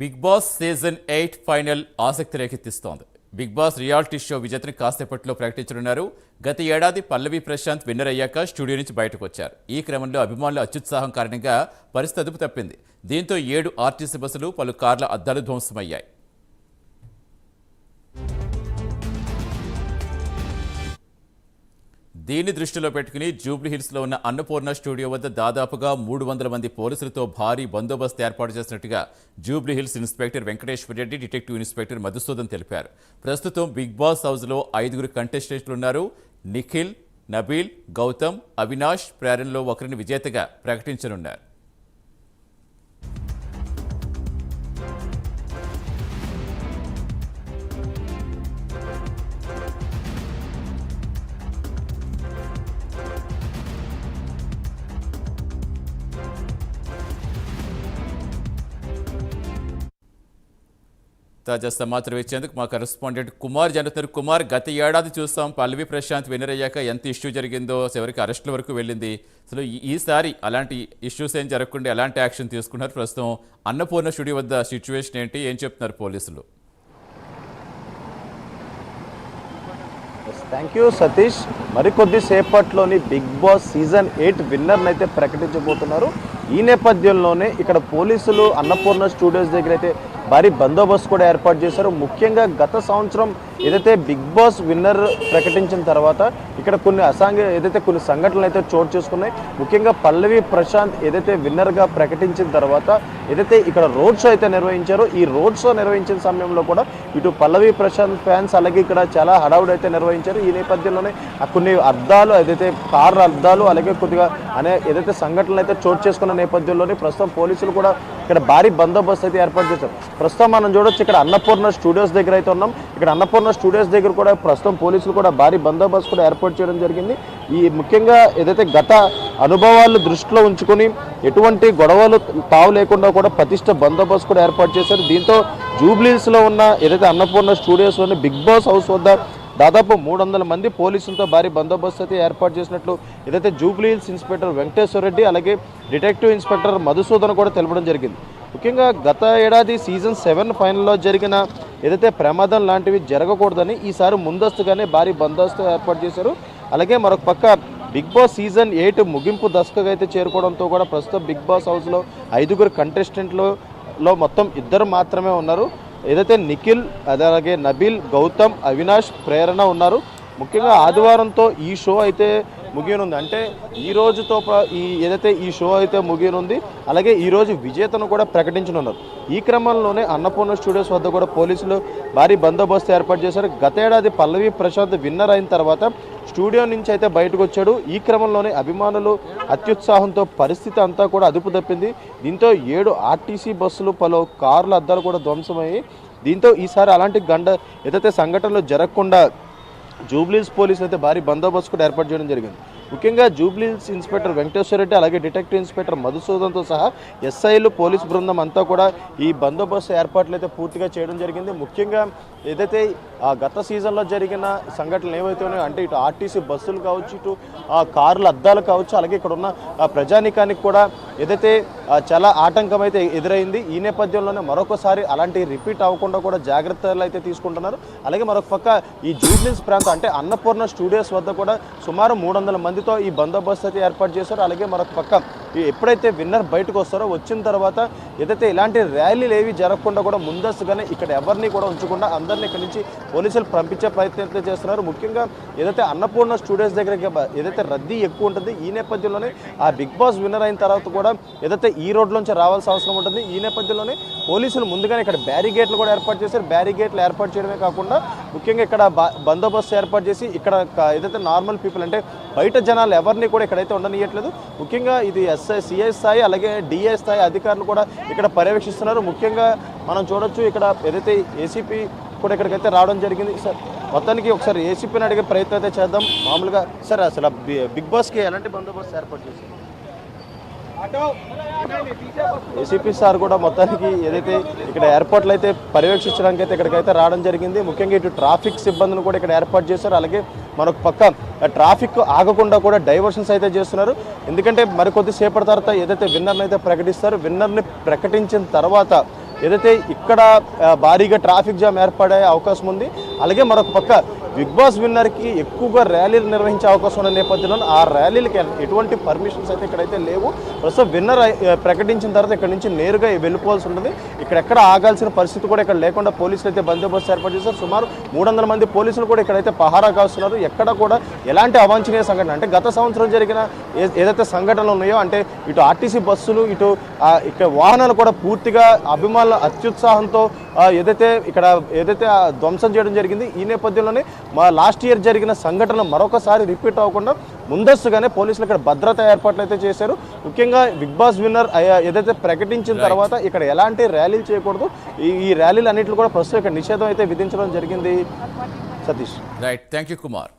Big boss season 8 final ఆసక్తి రేకెత్తిస్తోంది. Big boss reality show విజేతని కాసేపట్లో ప్రకటించనున్నారు. గత ఏడాది పల్లవి ప్రశాంత్ విన్నర్ అయ్యాక స్టూడియో నుంచి బయటకు వచ్చారు. ఈ క్రమంలో అభిమానుల అత్యుత్సాహం కారణంగా పరిస్థితి అదుపు తప్పింది. దీంతో 7 ఆర్టీసీ బస్సులు, పలు కార్ల అద్దాలు ధ్వంసమయ్యాయి. దీన్ని దృష్టిలో పెట్టుకుని జూబ్లీహిల్స్లో ఉన్న అన్నపూర్ణ స్టూడియో వద్ద దాదాపుగా 300 మంది పోలీసులతో భారీ బందోబస్తు ఏర్పాటు చేసినట్టుగా Jubilee Hills inspector Venkateswara Reddy, detective inspector Madhusudan తెలిపారు. ప్రస్తుతం బిగ్ బాస్ హౌస్లో 5 కంటెస్టెంట్లు ఉన్నారు. నిఖిల్, నబీల్, గౌతమ్, అవినాష్, ప్రేరణలో ఒకరిని విజేతగా ప్రకటించనున్నారు. తాజా సమాచారం ఇచ్చేందుకు మా కరెస్పాండెంట్ కుమార్ జరుగుతారు. కుమార్, గత ఏడాది చూస్తాం పల్లవి ప్రశాంత్ విన్నర్ అయ్యాక ఎంత ఇష్యూ జరిగిందో, చివరికి అరెస్టుల వరకు వెళ్ళింది. అసలు ఈసారి అలాంటి ఇష్యూస్ ఏం జరగకుండా ఎలాంటి యాక్షన్ తీసుకున్నారు? ప్రస్తుతం అన్నపూర్ణ స్టూడియో వద్ద సిచ్యువేషన్ ఏంటి, ఏం చెప్తున్నారు పోలీసులు? Thank you Satish. మరికొద్దిసేపట్లోని బిగ్ బాస్ సీజన్ 8 విన్నర్ని అయితే ప్రకటించబోతున్నారు. ఈ నేపథ్యంలోనే ఇక్కడ పోలీసులు అన్నపూర్ణ స్టూడియోస్ దగ్గర అయితే భారీ బందోబస్తు కూడా ఏర్పాటు చేశారు. ముఖ్యంగా గత సంవత్సరం ఏదైతే బిగ్ బాస్ విన్నర్ ప్రకటించిన తర్వాత ఇక్కడ కొన్ని సంఘటనలు అయితే చోటు చేసుకున్నాయి. ముఖ్యంగా పల్లవి ప్రశాంత్ ఏదైతే విన్నర్గా ప్రకటించిన తర్వాత ఏదైతే ఇక్కడ రోడ్ షో అయితే నిర్వహించారో, ఈ రోడ్ షో నిర్వహించిన సమయంలో కూడా ఇటు పల్లవి ప్రశాంత్ ఫ్యాన్స్ అలాగే ఇక్కడ చాలా హడావుడి అయితే నిర్వహించారు. ఈ నేపథ్యంలోనే కొన్ని అద్దాలు ఏదైతే కార్ అద్దాలు అలాగే కొద్దిగా ఏదైతే సంఘటనలు అయితే చోటు చేసుకున్న నేపథ్యంలోనే ప్రస్తుతం పోలీసులు కూడా ఇక్కడ భారీ బందోబస్తు అయితే ఏర్పాటు చేశారు. ప్రస్తుతం మనం చూడొచ్చు ఇక్కడ అన్నపూర్ణ స్టూడియోస్ దగ్గర అయితే ఉన్నాం. ఇక్కడ అన్నపూర్ణ స్టూడియోస్ దగ్గర కూడా ప్రస్తుతం పోలీసులు కూడా భారీ బందోబస్తు కూడా ఏర్పాటు చేయడం జరిగింది. ఈ ముఖ్యంగా ఏదైతే గత అనుభవాలు దృష్టిలో ఉంచుకొని ఎటువంటి గొడవలు తావు లేకుండా కూడా పటిష్ట బందోబస్తు కూడా ఏర్పాటు చేశారు. దీంతో జూబ్లీహిల్స్లో ఉన్న ఏదైతే అన్నపూర్ణ స్టూడియోస్లోని బిగ్ బాస్ హౌస్ వద్ద దాదాపు 300 మంది పోలీసులతో భారీ బందోబస్తు అయితే ఏర్పాటు చేసినట్లు ఏదైతే జూబ్లీహిల్స్ ఇన్స్పెక్టర్ వెంకటేశ్వర రెడ్డి అలాగే డిటెక్టివ్ ఇన్స్పెక్టర్ మధుసూదన్ కూడా తెలపడం జరిగింది. ముఖ్యంగా గత ఏడాది సీజన్ 7 ఫైనల్లో జరిగిన ఏదైతే ప్రమాదం లాంటివి జరగకూడదని ఈసారి ముందస్తుగానే భారీ బందోబస్తు ఏర్పాటు చేశారు. అలాగే మరొక పక్క బిగ్ బాస్ సీజన్ 8 ముగింపు దశకు అయితే చేరుకోవడంతో కూడా ప్రస్తుతం బిగ్ బాస్ హౌస్లో 5 కంటెస్టెంట్లో మొత్తం 2 మాత్రమే ఉన్నారు. ఏదైతే నిఖిల్, అలాగే నబీల్, గౌతమ్, అవినాష్, ప్రేరణ ఉన్నారు. ముఖ్యంగా ఆదివారంతో ఈ షో అయితే ముగియనుంది. అంటే ఈ రోజుతో ఏదైతే ఈ షో అయితే ముగియనుంది. అలాగే ఈరోజు విజేతను కూడా ప్రకటించనున్నారు. ఈ క్రమంలోనే అన్నపూర్ణ స్టూడియోస్ వద్ద కూడా పోలీసులు భారీ బందోబస్తు ఏర్పాటు చేశారు. గత ఏడాది పల్లవి ప్రశాంత్ విన్నర్ అయిన తర్వాత స్టూడియో నుంచి అయితే బయటకు వచ్చాడు. ఈ క్రమంలోనే అభిమానులు అత్యుత్సాహంతో పరిస్థితి అంతా కూడా అదుపు తప్పింది. దీంతో 7 ఆర్టీసీ బస్సులు, పలు కార్ల అద్దాలు కూడా ధ్వంసమయ్యాయి. దీంతో ఈసారి అలాంటి ఏదైతే సంఘటనలు జరగకుండా జూబ్లీహిల్స్ పోలీసులు అయితే భారీ బందోబస్తు కూడా ఏర్పాటు చేయడం జరిగింది. ముఖ్యంగా జూబ్లీహిల్స్ ఇన్స్పెక్టర్ వెంకటేశ్వర రెడ్డి అలాగే డిటెక్టివ్ ఇన్స్పెక్టర్ మధుసూదన్తో సహా ఎస్ఐలు, పోలీస్ బృందం అంతా కూడా ఈ బందోబస్తు ఏర్పాట్లు అయితే పూర్తిగా చేయడం జరిగింది. ముఖ్యంగా ఏదైతే గత సీజన్లో జరిగిన సంఘటనలు ఏవైతే ఉన్నాయో, అంటే ఇటు ఆర్టీసీ బస్సులు కావచ్చు, ఇటు కార్ల అద్దాలు కావచ్చు, అలాగే ఇక్కడ ఉన్న ప్రజానికానికి కూడా ఏదైతే చాలా ఆటంకం అయితే ఎదురైంది. ఈ నేపథ్యంలోనే మరొకసారి అలాంటి రిపీట్ అవ్వకుండా కూడా జాగ్రత్తలు అయితే తీసుకుంటున్నారు. అలాగే మరొక పక్క ఈ జూబ్లీహిల్స్ ప్రాంతం అంటే అన్నపూర్ణ స్టూడియోస్ వద్ద కూడా సుమారు 300 మందితో ఈ బందోబస్తు అయితే ఏర్పాటు చేశారు. అలాగే మరొక పక్క ఎప్పుడైతే విన్నర్ బయటకు వస్తారో వచ్చిన తర్వాత ఏదైతే ఇలాంటి ర్యాలీలు ఏవి జరగకుండా కూడా ముందస్తుగానే ఇక్కడ ఎవరిని కూడా ఉంచకుండా అందరినీ ఇక్కడ నుంచి పోలీసులు పంపించే ప్రయత్నం అయితే చేస్తున్నారు. ముఖ్యంగా ఏదైతే అన్నపూర్ణ స్టూడియోస్ దగ్గర ఏదైతే రద్దీ ఎక్కువ ఉంటుంది, ఈ నేపథ్యంలోనే ఆ బిగ్ బాస్ విన్నర్ అయిన తర్వాత కూడా ఏదైతే ఈ రోడ్లోంచి రావాల్సిన అవసరం ఉంటుంది. ఈ నేపథ్యంలోనే పోలీసులు ముందుగానే ఇక్కడ బ్యారిగేట్లు కూడా ఏర్పాటు చేశారు. బ్యారిగేట్లు ఏర్పాటు చేయడమే కాకుండా ముఖ్యంగా ఇక్కడ బందోబస్తు ఏర్పాటు చేసి ఇక్కడ ఏదైతే నార్మల్ పీపుల్ అంటే బయట జనాలు ఎవరిని కూడా ఇక్కడైతే ఉండనియట్లేదు. ముఖ్యంగా ఇది సిఐ స్థాయి అలాగే డిఐ స్థాయి అధికారులు కూడా ఇక్కడ పర్యవేక్షిస్తున్నారు. ముఖ్యంగా మనం చూడొచ్చు ఇక్కడ ఏదైతే ఏసీపీ కూడా ఇక్కడికైతే రావడం జరిగింది. సార్ మొత్తానికి ఒకసారి ఏసీపీని అడిగే ప్రయత్నం అయితే చేద్దాం. మామూలుగా సార్ అసలు బిగ్ బాస్కి ఎలాంటి బందోబస్తు ఏర్పాటు చేశారు? ఏసీపీ సార్ కూడా మొత్తానికి ఏదైతే ఇక్కడ ఎయిర్పోర్ట్లో అయితే పర్యవేక్షించడానికి అయితే ఇక్కడికైతే రావడం జరిగింది. ముఖ్యంగా ఇటు ట్రాఫిక్ సిబ్బందిని కూడా ఇక్కడ ఏర్పాటు చేశారు. అలాగే మరొక పక్క ట్రాఫిక్ ఆగకుండా కూడా డైవర్షన్స్ అయితే చేస్తున్నారు. ఎందుకంటే మరికొద్ది సేపటి తర్వాత ఏదైతే విన్నర్ని అయితే ప్రకటిస్తారో, విన్నర్ని ప్రకటించిన తర్వాత ఏదైతే ఇక్కడ భారీగా ట్రాఫిక్ జామ్ ఏర్పడే అవకాశం ఉంది. అలాగే మరొక పక్క బిగ్ బాస్ విన్నర్కి ఎక్కువగా ర్యాలీలు నిర్వహించే అవకాశం ఉన్న నేపథ్యంలో ఆ ర్యాలీలకి ఎటువంటి పర్మిషన్స్ అయితే ఇక్కడైతే లేవు. ప్రస్తుతం విన్నర్ ప్రకటించిన తర్వాత ఇక్కడ నుంచి నేరుగా వెళ్ళిపోవాల్సి ఉంటుంది. ఇక్కడెక్కడ ఆగాల్సిన పరిస్థితి కూడా ఇక్కడ లేకుండా పోలీసులు అయితే బందోబస్తు ఏర్పాటు చేశారు. సుమారు 300 మంది పోలీసులు కూడా ఇక్కడైతే పహారా కాస్తున్నారు. ఎక్కడ కూడా ఎలాంటి అవాంఛనీయ సంఘటన అంటే గత సంవత్సరం జరిగిన ఏదైతే సంఘటనలు ఉన్నాయో అంటే ఇటు ఆర్టీసీ బస్సులు ఇటు ఇక్కడ వాహనాలు కూడా పూర్తిగా అభిమానుల అత్యుత్సాహంతో ఏదైతే ధ్వంసం చేయడం జరిగింది. ఈ నేపథ్యంలోనే లాస్ట్ ఇయర్ జరిగిన సంఘటన మరొకసారి రిపీట్ అవ్వకుండా ముందస్తుగానే పోలీసులు ఇక్కడ భద్రతా ఏర్పాట్లు అయితే చేశారు. ముఖ్యంగా బిగ్ బాస్ విన్నర్ ఏదైతే ప్రకటించిన తర్వాత ఇక్కడ ఎలాంటి ర్యాలీలు చేయకూడదు. ఈ ర్యాలీలు అన్నింటిలో కూడా ప్రస్తుతం ఇక్కడ నిషేధం అయితే విధించడం జరిగింది. Satish. Right, thank you Kumar.